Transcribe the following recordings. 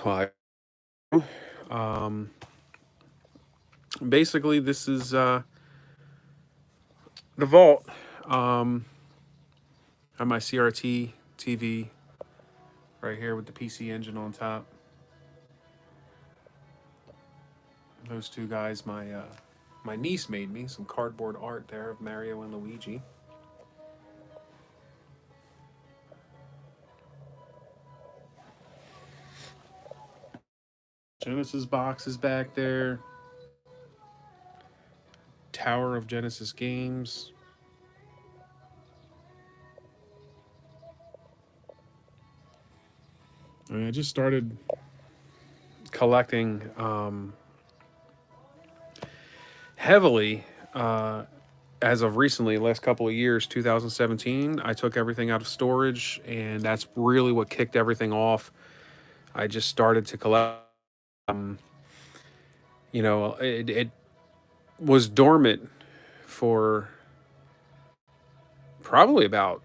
Well, um, basically, this is the vault. Um, I have my CRT TV right here with the PC engine on top. Those two guys, my niece made me some cardboard art there of Mario and Luigi. Genesis box is back there. Tower of Genesis games. I just started collecting heavily as of recently, last couple of years, 2017. I took everything out of storage, and that's really what kicked everything off. I just started to collect. Um, it was dormant for probably about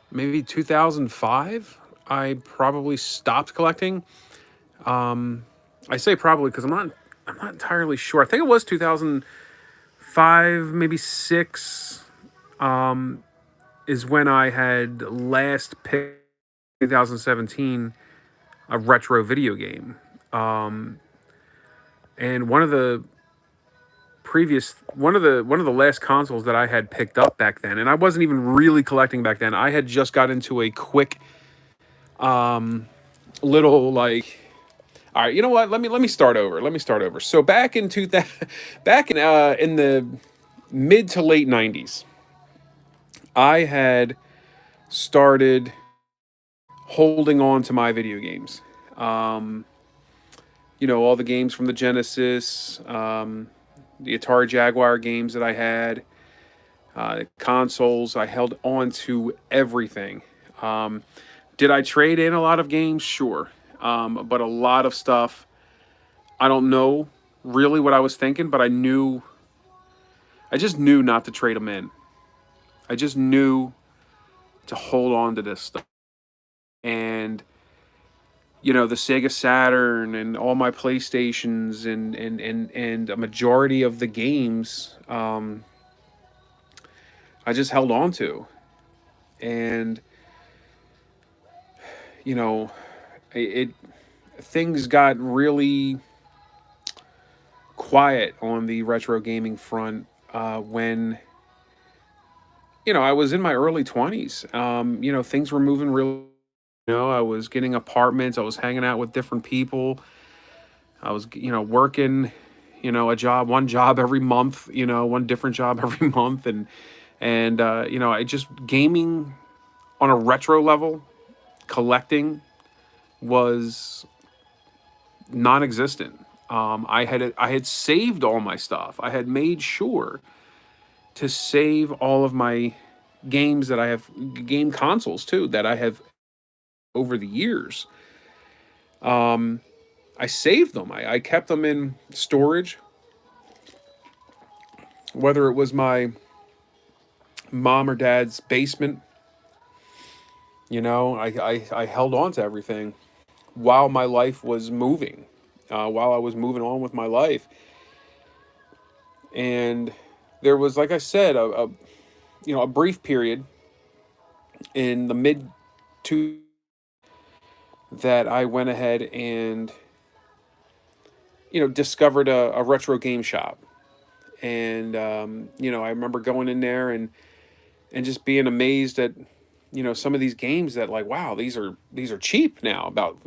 maybe 2005. I probably stopped collecting. I say probably because I'm not entirely sure. I think it was 2005, maybe six. Is when I had last picked 2017 a retro video game. And one of the last consoles that I had picked up back then, and I wasn't even really collecting back then. I had just got into a quick little like, all right, you know what? Let me start over. Let me start over. So back in 2000, back in the mid to late 90s, I had started holding on to my video games. Um, all the games from the Genesis, the Atari Jaguar games that I had, consoles. I held on to everything. Um, did I trade in a lot of games? Sure. But a lot of stuff, I don't know really what I was thinking, but I just knew not to trade them in. I just knew to hold on to this stuff. And the Sega Saturn and all my PlayStations and a majority of the games, I just held on to. And you know, it things got really quiet on the retro gaming front when I was in my early 20s. Things were moving really. I was getting apartments. I was hanging out with different people. I was working a job, one job every month. One different job every month, and I just gaming on a retro level, collecting was non-existent. I had saved all my stuff. I had made sure to save all of my games that I have, game consoles too, that I have over the years. Um, I saved them. I kept them in storage, whether it was my mom or dad's basement. I held on to everything while my life was moving, while I was moving on with my life. And there was, like I said, a brief period in the mid two that I went ahead and discovered a retro game shop. And I remember going in there and just being amazed at some of these games that, like, wow, these are cheap now, about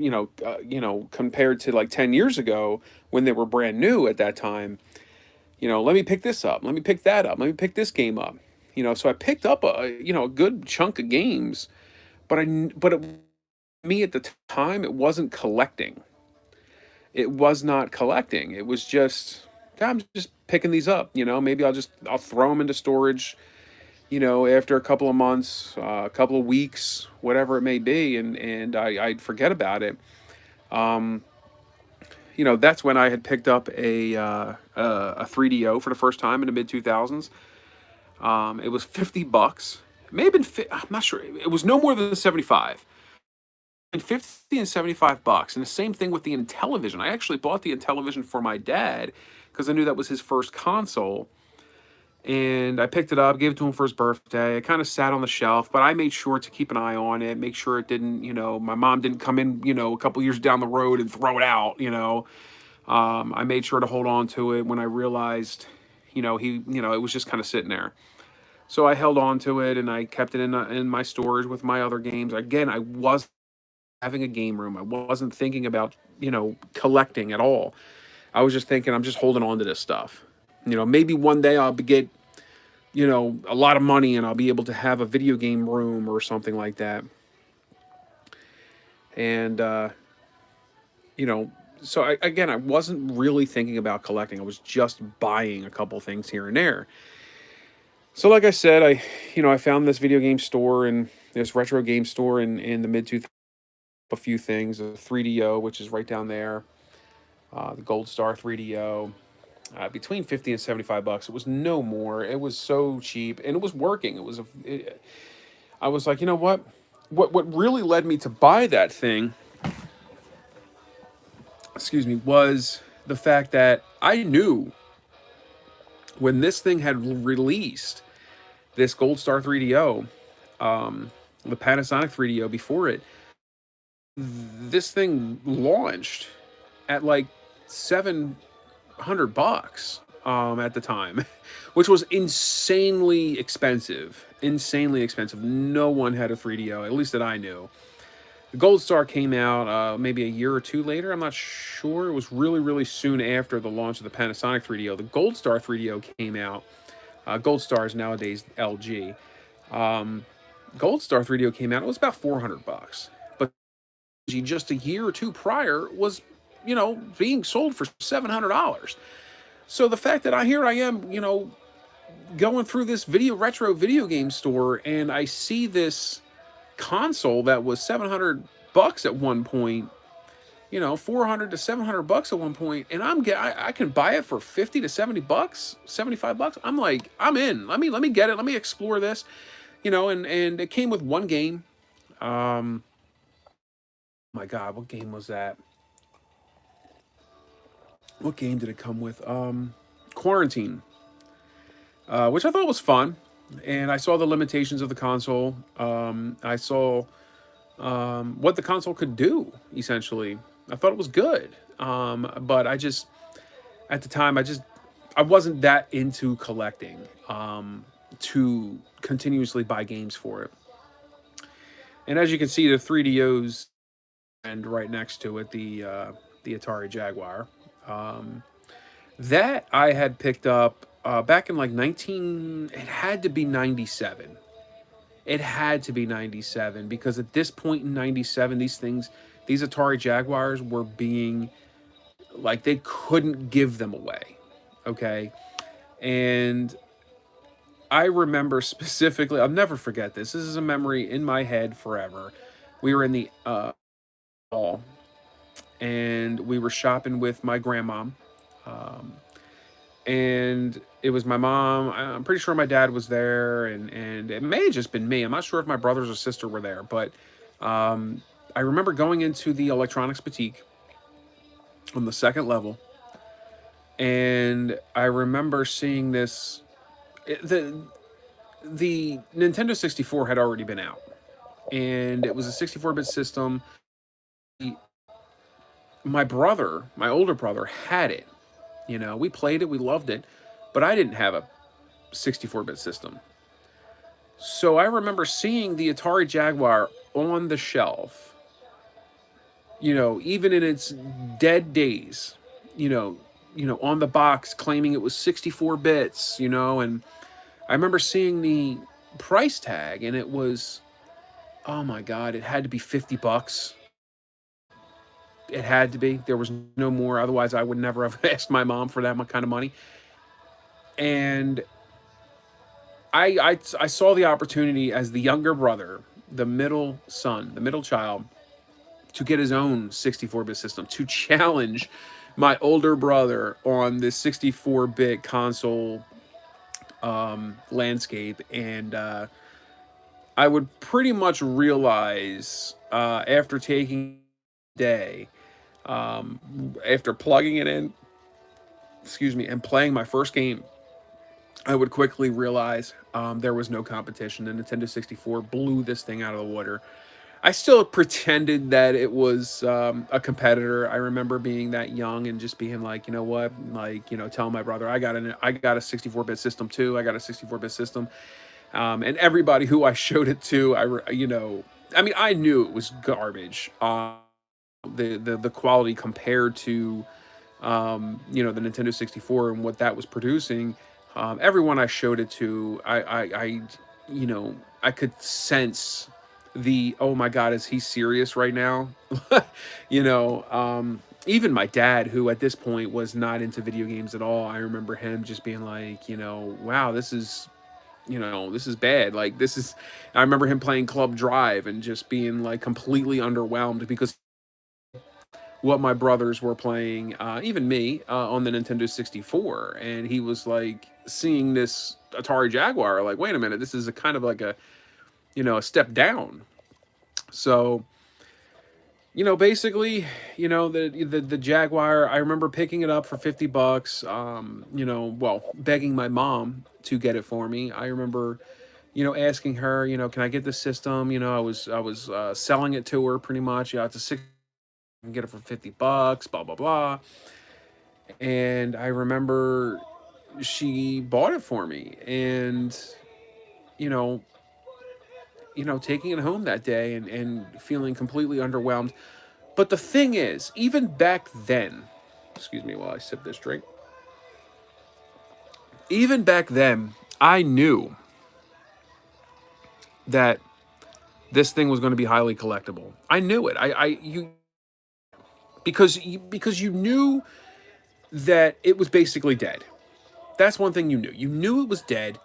compared to like 10 years ago when they were brand new at that time. Let me pick this up, let me pick that up, let me pick this game up. So I picked up a good chunk of games, but me at the time, it wasn't collecting. It was not collecting. It was just, "Yeah, I'm just picking these up. Maybe I'll throw them into storage. After a couple of months, a couple of weeks, whatever it may be, and I'd forget about it. Um, that's when I had picked up a 3DO for the first time in the mid 2000s. It was $50. may have been, I'm not sure. It was no more than 75. And 50 and 75 bucks. And the same thing with the Intellivision. I actually bought the Intellivision for my dad because I knew that was his first console. And I picked it up, gave it to him for his birthday. It kind of sat on the shelf, but I made sure to keep an eye on it, make sure it didn't, my mom didn't come in, a couple years down the road and throw it out. I made sure to hold on to it when I realized, it was just kind of sitting there. So I held on to it and I kept it in my storage with my other games. Again, I wasn't having a game room. I wasn't thinking about, collecting at all. I was just thinking, I'm just holding on to this stuff. Maybe one day I'll get, a lot of money and I'll be able to have a video game room or something like that. And, so I wasn't really thinking about collecting. I was just buying a couple things here and there. So like I said, I found this video game store and this retro game store in the mid 2000s, a few things, a 3DO, which is right down there, the Gold Star 3DO, between 50 and 75 bucks. It was no more. It was so cheap and it was working. I was like, you know what? What really led me to buy that thing, excuse me, was the fact that I knew when this thing had released, this Gold Star 3DO, the Panasonic 3DO before it, this thing launched at like 700 bucks at the time, which was insanely expensive. No one had a 3DO, at least that I knew. The Gold Star came out maybe a year or two later. I'm not sure. It was really, really soon after the launch of the Panasonic 3DO. The Gold Star 3DO came out. Gold Star is nowadays LG. Gold Star 3DO came out. It was about 400 bucks. But just a year or two prior was, being sold for $700. So the fact that I am, going through this retro video game store and I see this console that was 700 bucks at one point, 400 to 700 bucks at one point, and I can buy it for 50 to 70 bucks, 75 bucks. I'm like, I'm in. Let me get it. Let me explore this, and it came with one game. My God, what game was that? What game did it come with? Quarantine, which I thought was fun. And I saw the limitations of the console. I saw what the console could do, essentially. I thought it was good. But at the time, I wasn't that into collecting to continuously buy games for it. And as you can see, the 3DOs and right next to it, the Atari Jaguar. That I had picked up back in like it had to be 97. It had to be 97 because at this point in 97, these Atari Jaguars were being, like, they couldn't give them away. Okay. And I remember specifically, I'll never forget this. This is a memory in my head forever. We were in the mall and we were shopping with my grandma. And it was my mom. I'm pretty sure my dad was there, and it may have just been me. I'm not sure if my brothers or sister were there, but I remember going into the electronics boutique on the second level, and I remember seeing this. The Nintendo 64 had already been out, and it was a 64-bit system. My older brother, had it. We played it, we loved it, but I didn't have a 64-bit system. So I remember seeing the Atari Jaguar on the shelf, even in its dead days, on the box claiming it was 64 bits, and I remember seeing the price tag and it was, oh my God, it had to be 50 bucks. It had to be. There was no more. Otherwise, I would never have asked my mom for that kind of money. And I saw the opportunity as the younger brother, the middle son, the middle child, to get his own 64-bit system, to challenge my older brother on this 64-bit console landscape. And I would pretty much realize after taking a day, after plugging it in, excuse me, and playing my first game, I would quickly realize there was no competition. The Nintendo 64 blew this thing out of the water. I still pretended that it was a competitor. I remember being that young and just being like, you know what, like, you know, telling my brother, I got a 64-bit system too. I got a 64-bit system, and everybody who I showed it to, you know, I mean, I knew it was garbage. The quality compared to you know, the Nintendo 64 and what that was producing. Everyone I showed it to, you know, I could sense the, oh my God, is he serious right now? You know, even my dad, who at this point was not into video games at all, I remember him just being like, you know, wow, this is, you know, this is bad. Like, this is, I remember him playing Club Drive and just being like completely underwhelmed because what my brothers were playing, even me, on the Nintendo 64, and he was like seeing this Atari Jaguar, like, wait a minute, this is a kind of like a, you know, a step down. So, you know, basically, you know, the Jaguar, I remember picking it up for 50 bucks, you know, well, begging my mom to get it for me. I remember, you know, asking her, you know, can I get this system? You know, I was selling it to her pretty much. Yeah, it's a six, I can get it for 50 bucks, blah blah blah. And I remember she bought it for me, and you know, taking it home that day and feeling completely underwhelmed. But the thing is, even back then, excuse me while I sip this drink, even back then, I knew that this thing was going to be highly collectible. I knew it. You, because you knew that it was basically dead. That's one thing you knew. You knew it was dead.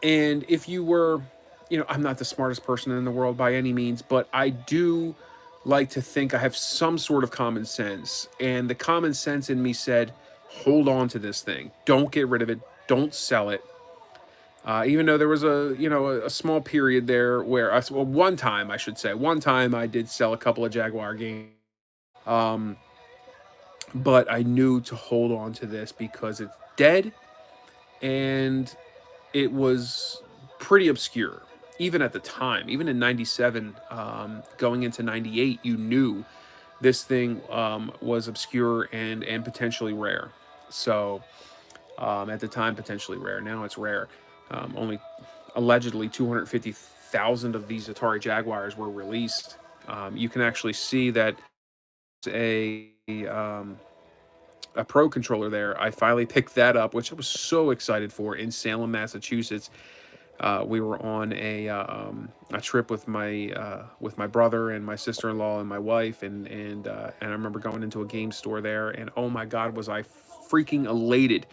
And if you were, you know, I'm not the smartest person in the world by any means, but I do like to think I have some sort of common sense. And the common sense in me said, hold on to this thing. Don't get rid of it. Don't sell it. Even though there was a, you know, a small period there where well, one time, I should say, one time I did sell a couple of Jaguar games. Um, but I knew to hold on to this because it's dead and it was pretty obscure even at the time. Even in 97, going into 98, you knew this thing was obscure and potentially rare. So at the time, potentially rare. Now it's rare. Only allegedly 250,000 of these Atari Jaguars were released. You can actually see that a um, a Pro controller there. I finally picked that up, which I was so excited for, in Salem, Massachusetts. We were on a trip with my brother and my sister-in-law and my wife, and I remember going into a game store there, and oh my God, was I freaking elated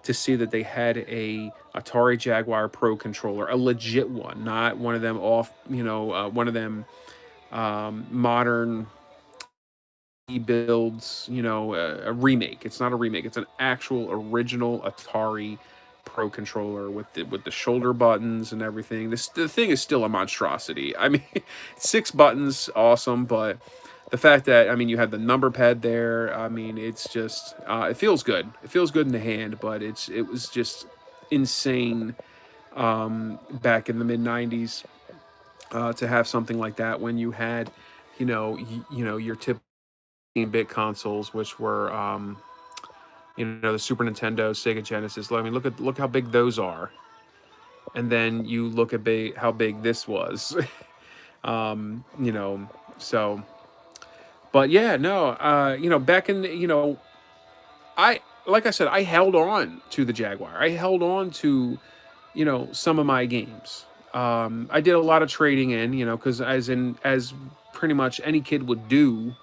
to see that they had a Atari Jaguar Pro controller, a legit one, not one of them off, you know, one of them modern builds, you know, a remake. It's not a remake. It's an actual original Atari Pro controller with the shoulder buttons and everything. The thing is still a monstrosity. I mean, 6 buttons, awesome, but the fact that, I mean, you have the number pad there. I mean, it's just it feels good. It feels good in the hand, but it was just insane back in the mid '90s to have something like that when you had, you know, your typical 16-bit consoles, which were you know, the Super Nintendo, Sega Genesis. I mean, look how big those are, and then you look at how big this was. You know, so, but yeah, no, you know, back in, you know, I like I said, I held on to the Jaguar. I held on to, you know, some of my games. I did a lot of trading in, you know, because as pretty much any kid would do.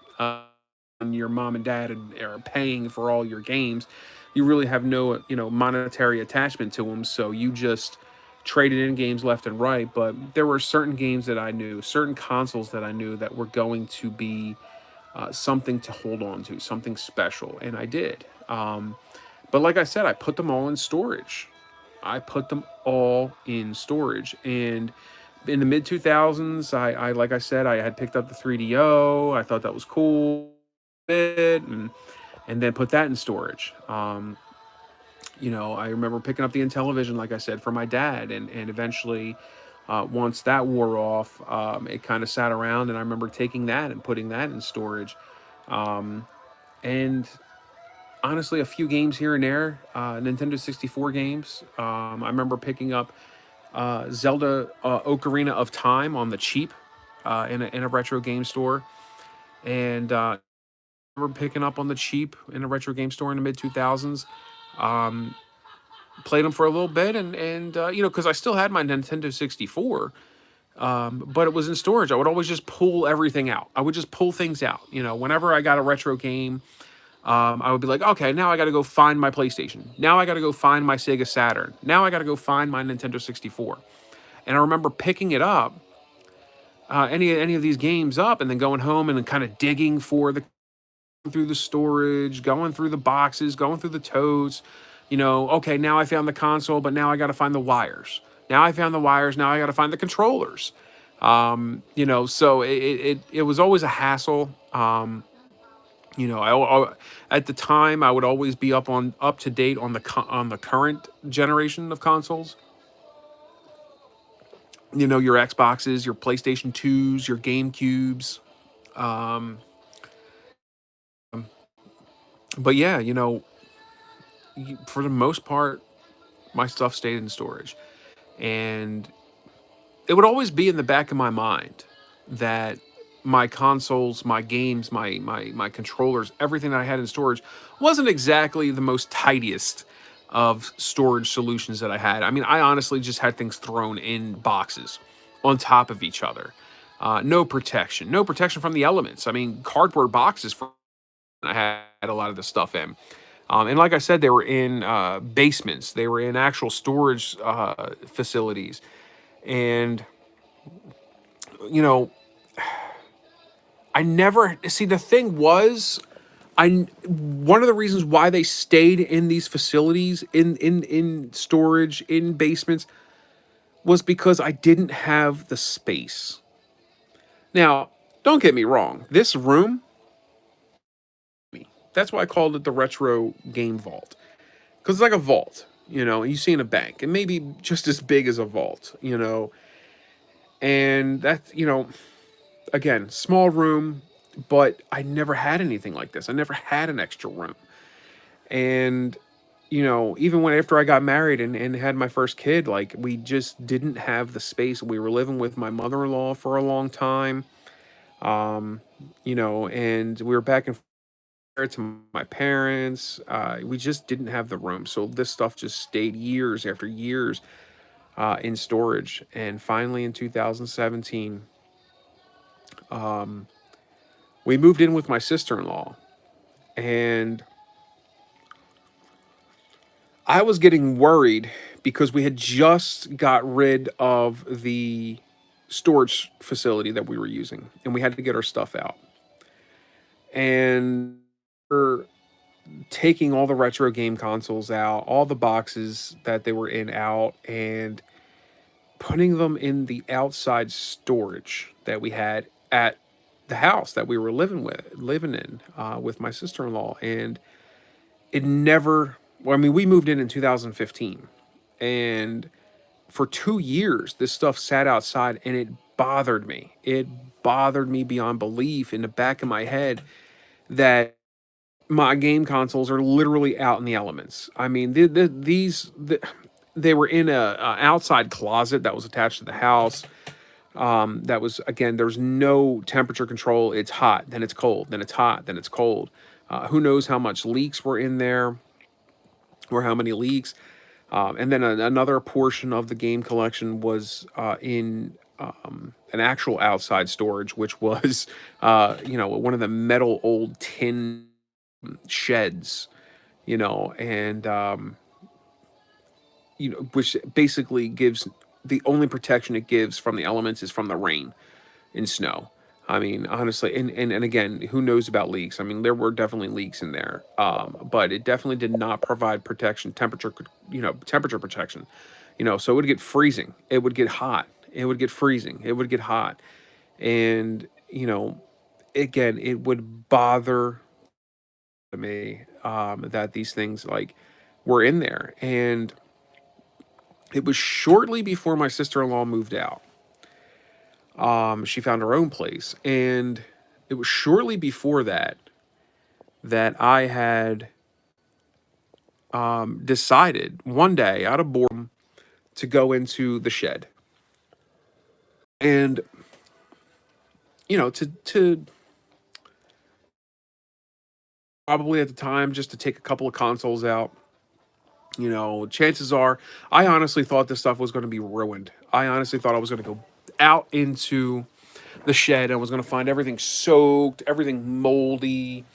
When your mom and dad are paying for all your games, you really have no, you know, monetary attachment to them, so you just traded in games left and right. But there were certain games that I knew, certain consoles that I knew that were going to be something to hold on to, something special, and I did. But like I said, I put them all in storage. I put them all in storage, and in the mid 2000s, I like I said, I had picked up the 3DO. I thought that was cool, and then put that in storage. I remember picking up the Intellivision, like I said, for my dad, and eventually, once that wore off, it kind of sat around, and I remember taking that and putting that in storage. And honestly, a few games here and there, Nintendo 64 games. I remember picking up Zelda Ocarina of Time on the cheap in a retro game store, and I remember picking up on the cheap in a retro game store in the mid 2000s. Um, Played them for a little bit, and because I still had my Nintendo 64, but it was in storage. I would always just pull everything out. I would just pull things out. Whenever I got a retro game, I would be like, okay, now I got to go find my PlayStation. Now I got to go find my Sega Saturn. Now I got to go find my Nintendo 64. And I remember picking it up, any of these games up, and then going home and then kind of digging for through the storage, going through the boxes, going through the totes. Okay, now I found the console, but now I got to find the wires. Now I found the wires. Now I got to find the controllers. So it was always a hassle. At the time I would always be up to date on the current generation of consoles. Your Xboxes, your PlayStation 2s, your GameCubes. Um, but yeah, for the most part, my stuff stayed in storage, and it would always be in the back of my mind that my consoles, my games, my controllers, everything that I had in storage wasn't exactly the most tidiest of storage solutions that I had. I mean, I honestly just had things thrown in boxes on top of each other. No protection, no protection from the elements. I mean, cardboard boxes for I had a lot of the stuff in. And like I said, they were in basements. They were in actual storage facilities. And, you know, I never see the thing was one of the reasons why they stayed in these facilities in storage in basements was because I didn't have the space. Now, don't get me wrong. This room, that's why I called it the retro game vault, because it's like a vault, you see in a bank, and maybe just as big as a vault, and that's, again, small room, but I never had anything like this. I never had an extra room. And, even when after I got married and had my first kid, like, we just didn't have the space. We were living with my mother-in-law for a long time. And we were back and forth to my parents. We just didn't have the room. So this stuff just stayed years after years in storage. And finally in 2017, we moved in with my sister-in-law, and I was getting worried because we had just got rid of the storage facility that we were using, and we had to get our stuff out. And we're taking all the retro game consoles out, all the boxes that they were in out, and putting them in the outside storage that we had at the house that we were living in with my sister-in-law. And it never, well, I mean, we moved in 2015, and for 2 years this stuff sat outside, and it bothered me beyond belief in the back of my head that my game consoles are literally out in the elements. I mean, they were in a outside closet that was attached to the house. That was, again, there's no temperature control. It's hot, then it's cold, then it's hot, then it's cold. Who knows how much leaks were in there, or how many leaks. And then another portion of the game collection was in an actual outside storage, which was, one of the metal old tin sheds, and, which basically gives, the only protection it gives from the elements is from the rain and snow. I mean, honestly, and again, who knows about leaks? I mean, there were definitely leaks in there, but it definitely did not provide protection, temperature protection. So it would get freezing, it would get hot, It would get freezing. It would get hot. And, again, it would bother me that these things like were in there. And it was shortly before my sister-in-law moved out. She found her own place. And it was shortly before that I had decided one day out of boredom to go into the shed. And, to probably at the time just to take a couple of consoles out. Chances are, I honestly thought this stuff was going to be ruined. I honestly thought I was going to go out into the shed and was going to find everything soaked, everything moldy.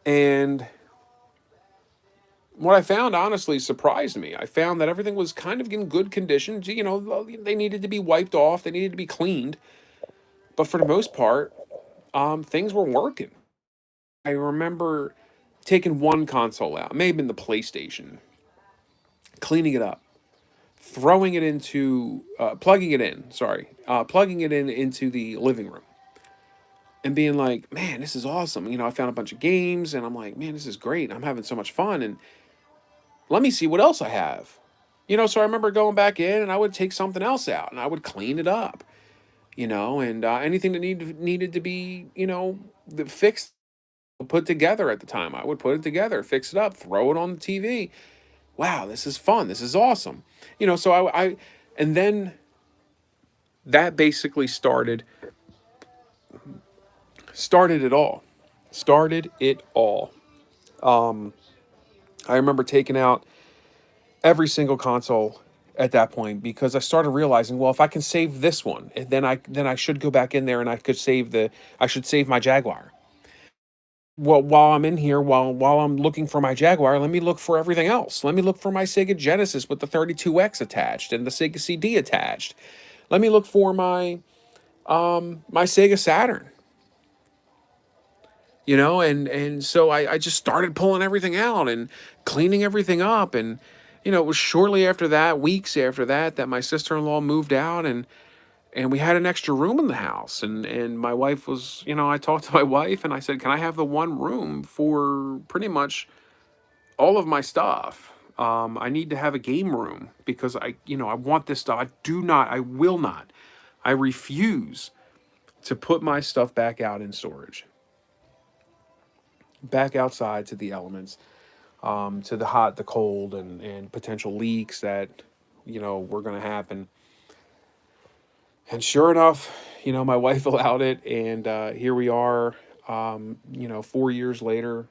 And what I found honestly surprised me. I found that everything was kind of in good condition. They needed to be wiped off, they needed to be cleaned. But for the most part, things were working. I remember taking one console out, maybe in the PlayStation, cleaning it up, throwing it into, plugging it in into the living room, and being like, man, this is awesome. I found a bunch of games, and I'm like, man, this is great. I'm having so much fun, and let me see what else I have. So I remember going back in, and I would take something else out, and I would clean it up, and anything that needed to be, fixed, put together at the time. I would put it together, fix it up, throw it on the TV. Wow, this is fun. This is awesome. So and then that basically started it all. Started it all. Um, I remember taking out every single console at that point because I started realizing, well, if I can save this one, then I should go back in there and I should save my Jaguar. Well, while I'm in here, while I'm looking for my Jaguar, let me look for everything else. Let me look for my Sega Genesis with the 32X attached and the Sega CD attached. Let me look for my Sega Saturn. And so I just started pulling everything out and cleaning everything up. And it was shortly after that, weeks after that my sister-in-law moved out, and we had an extra room in the house. And my wife was, I talked to my wife and I said, can I have the one room for pretty much all of my stuff? I need to have a game room because I want this stuff. I will not, I refuse to put my stuff back out in storage, back outside to the elements, to the hot, the cold, and potential leaks that, were going to happen. And sure enough, my wife allowed it, and here we are, 4 years later,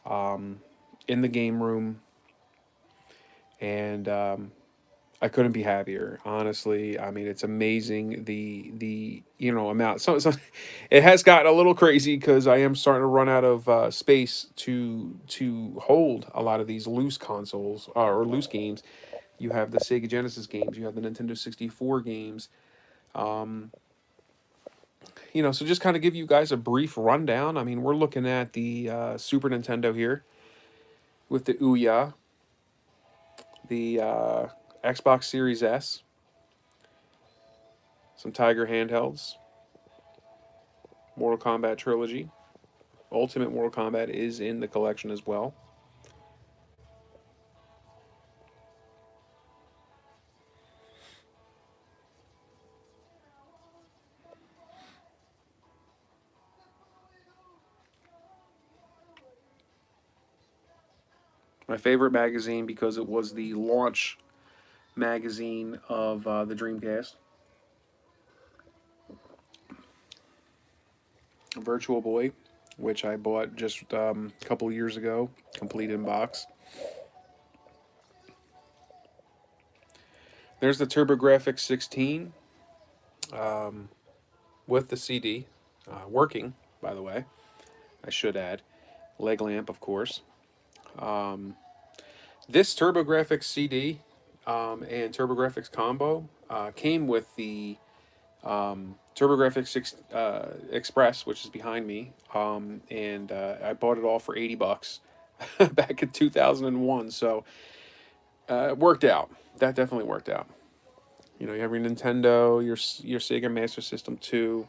in the game room, and I couldn't be happier. Honestly, I mean, it's amazing the amount. So it has gotten a little crazy because I am starting to run out of space to hold a lot of these loose consoles or loose games. You have the Sega Genesis games, you have the Nintendo 64 games. Um, so just kind of give you guys a brief rundown. I mean, we're looking at the Super Nintendo here with the Ouya, the Xbox Series S, some Tiger handhelds, Mortal Kombat Trilogy. Ultimate Mortal Kombat is in the collection as well. My favorite magazine because it was the launch magazine of the Dreamcast. Virtual Boy, which I bought just a couple years ago, complete in box. There's the TurboGrafx 16 um, with the CD, working, by the way, I should add. Leg lamp, of course. Um, this TurboGrafx CD and TurboGrafx combo came with the TurboGrafx 6, Express, which is behind me, and I bought it all for $80 back in 2001. So it worked out. That definitely worked out. You know, you have your Nintendo, your Sega Master System 2,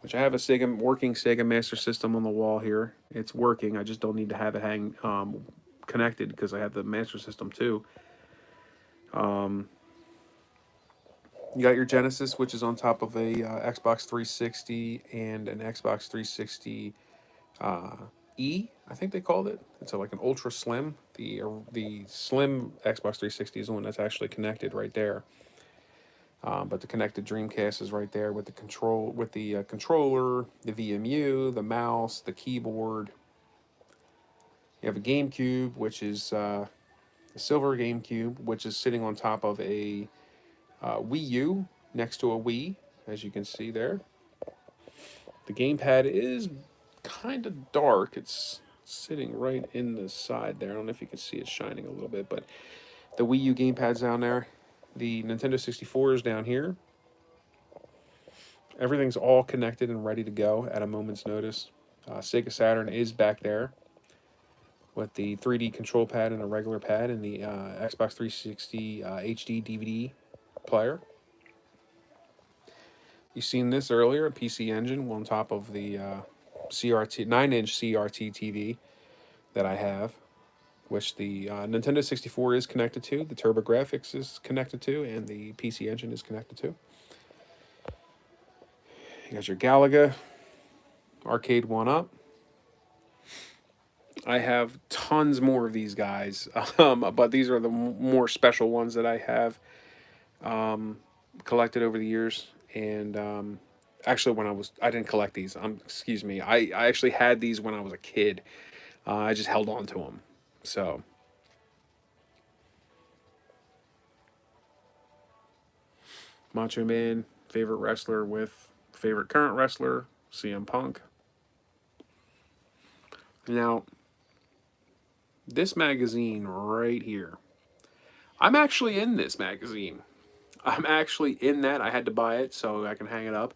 which I have a working Sega Master System on the wall here. It's working. I just don't need to have it connected because I have the Master System 2. Um, you got your Genesis, which is on top of a Xbox 360 and an Xbox 360 uh, I think they called it. It's like an ultra slim. The slim Xbox 360 is the one that's actually connected right there. But the connected Dreamcast is right there with the controller, the VMU, the mouse, the keyboard. You have a GameCube, which is a silver GameCube, which is sitting on top of a Wii U next to a Wii, as you can see there. The gamepad is kind of dark. It's sitting right in the side there. I don't know if you can see it shining a little bit, but the Wii U gamepad's down there. The Nintendo 64 is down here. Everything's all connected and ready to go at a moment's notice. Sega Saturn is back there with the 3D control pad and a regular pad and the Xbox 360 HD DVD player. You've seen this earlier, a PC Engine on top of the CRT 9-inch CRT TV that I have, which the Nintendo 64 is connected to, the TurboGrafx is connected to, and the PC Engine is connected to. You got your Galaga Arcade 1-Up. I have tons more of these guys, but these are the more special ones that I have collected over the years. And actually, I didn't collect these. Excuse me. I actually had these when I was a kid. I just held on to them. So Macho Man, favorite wrestler with favorite current wrestler, CM Punk. Now, this magazine right here. I'm actually in this magazine. I'm actually in that. I had to buy it so I can hang it up.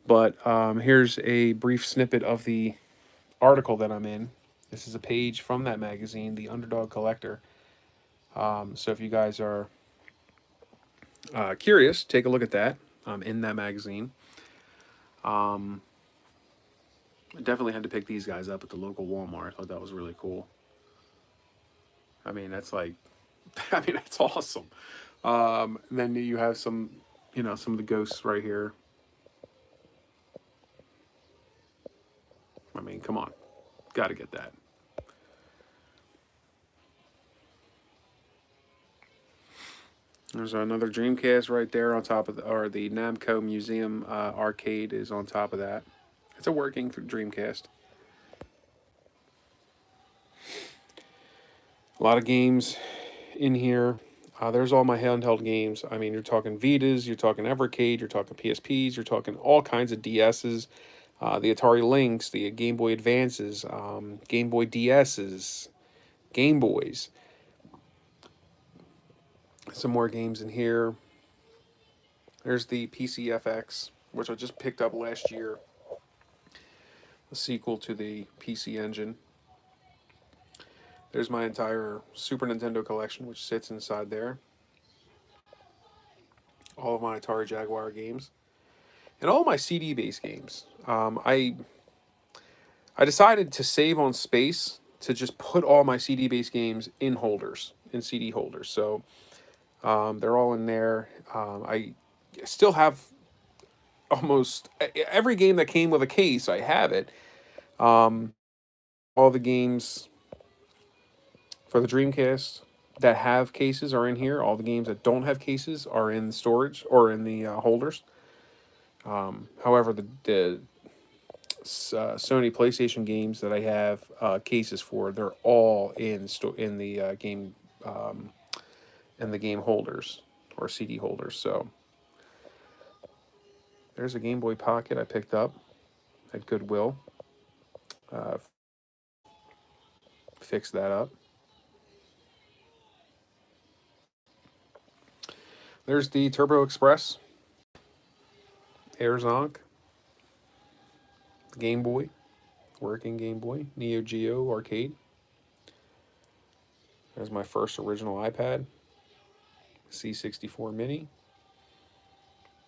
But here's a brief snippet of the article that I'm in. This is a page from that magazine, The Underdog Collector. So if you guys are curious, take a look at that. I'm in that magazine. I definitely had to pick these guys up at the local Walmart. I thought that was really cool. I mean, that's like, I mean, that's awesome. Then you have some, some of the ghosts right here. I mean, come on. Got to get that. There's another Dreamcast right there on top of or the Namco Museum arcade is on top of that. It's a working Dreamcast. A lot of games in here. There's all my handheld games. I mean, you're talking Vitas, you're talking Evercade, you're talking PSPs, you're talking all kinds of DSs, the Atari Lynx, the Game Boy Advances, Game Boy DSs, Game Boys. Some more games in here. There's the PCFX, which I just picked up last year. A sequel to the PC Engine. There's my entire Super Nintendo collection, which sits inside there. All of my Atari Jaguar games. And all my CD-based games. I decided to save on space to just put all my CD-based games in holders, in CD holders. So they're all in there. I still have almost every game that came with a case. I have it. All the games for the Dreamcast that have cases are in here. All the games that don't have cases are in storage or in the holders. However, the Sony PlayStation games that I have cases for, they're all in the game in the game holders or CD holders. So there's a Game Boy Pocket I picked up at Goodwill. Fix that up. There's the Turbo Express, Air Zonk, Game Boy, working Game Boy, Neo Geo Arcade. There's my first original iPad, C64 Mini,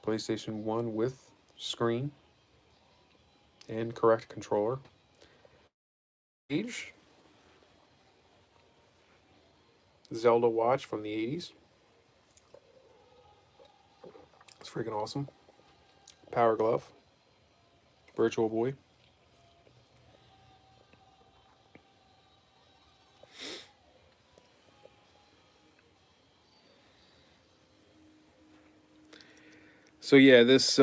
PlayStation 1 with screen and correct controller. Age, Zelda watch from the 80s. It's freaking awesome. Power Glove, Virtual Boy. So yeah, this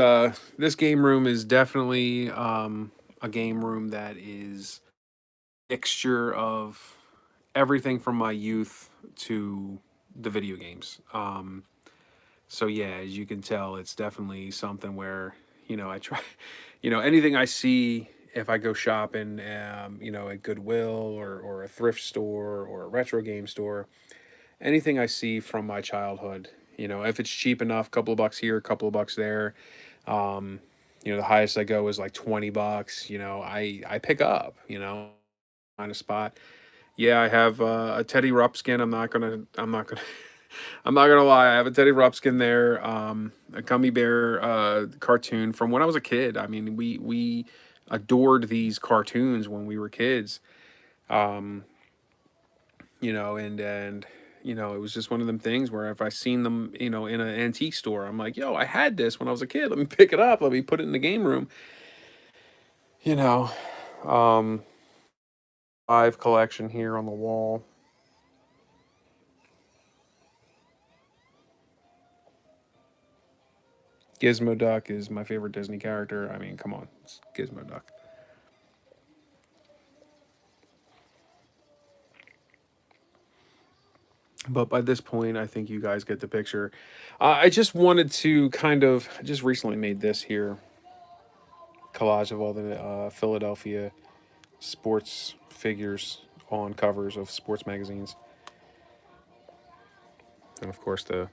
game room is definitely a game room that is a mixture of everything from my youth to the video games. So yeah, as you can tell, it's definitely something where I try, anything I see if I go shopping, at Goodwill or a thrift store or a retro game store, anything I see from my childhood, if it's cheap enough, couple of bucks here, a couple of bucks there, um, the highest I go is like 20 bucks, I pick up, find a spot. Yeah, I have a Teddy Ruxpin. I'm not gonna lie. I have a Teddy Ruxpin there, a gummy bear cartoon from when I was a kid. I mean, we adored these cartoons when we were kids. Um, and it was just one of them things where if I seen them, in an antique store, I'm like, yo, I had this when I was a kid. Let me pick it up. Let me put it in the game room. You know, um, Five collection here on the wall. Gizmo Duck is my favorite Disney character. I mean, come on, it's Gizmo Duck. But by this point, I think you guys get the picture. I just wanted to I just recently made this here collage of all the Philadelphia sports figures on covers of sports magazines. And of course, the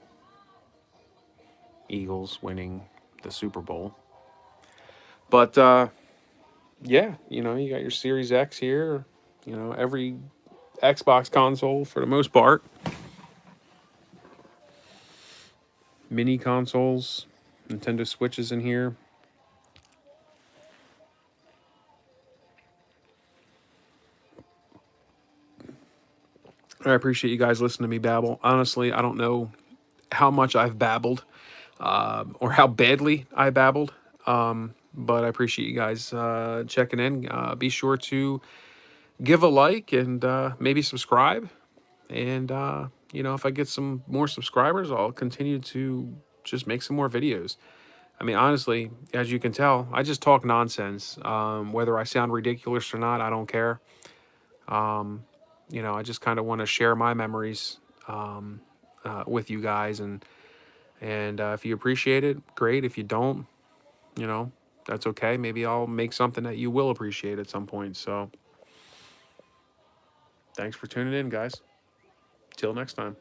Eagles winning the Super Bowl. But yeah, you got your Series X here, every Xbox console for the most part. Mini consoles, Nintendo Switches in here. I appreciate you guys listening to me babble. Honestly, I don't know how much I've babbled or how badly I babbled, but I appreciate you guys checking in. Be sure to give a like and maybe subscribe. And, if I get some more subscribers, I'll continue to just make some more videos. I mean, honestly, as you can tell, I just talk nonsense. Whether I sound ridiculous or not, I don't care. Um, I just kind of want to share my memories with you guys, and if you appreciate it, great. If you don't, you know, that's okay. Maybe I'll make something that you will appreciate at some point. So, thanks for tuning in, guys. Till next time.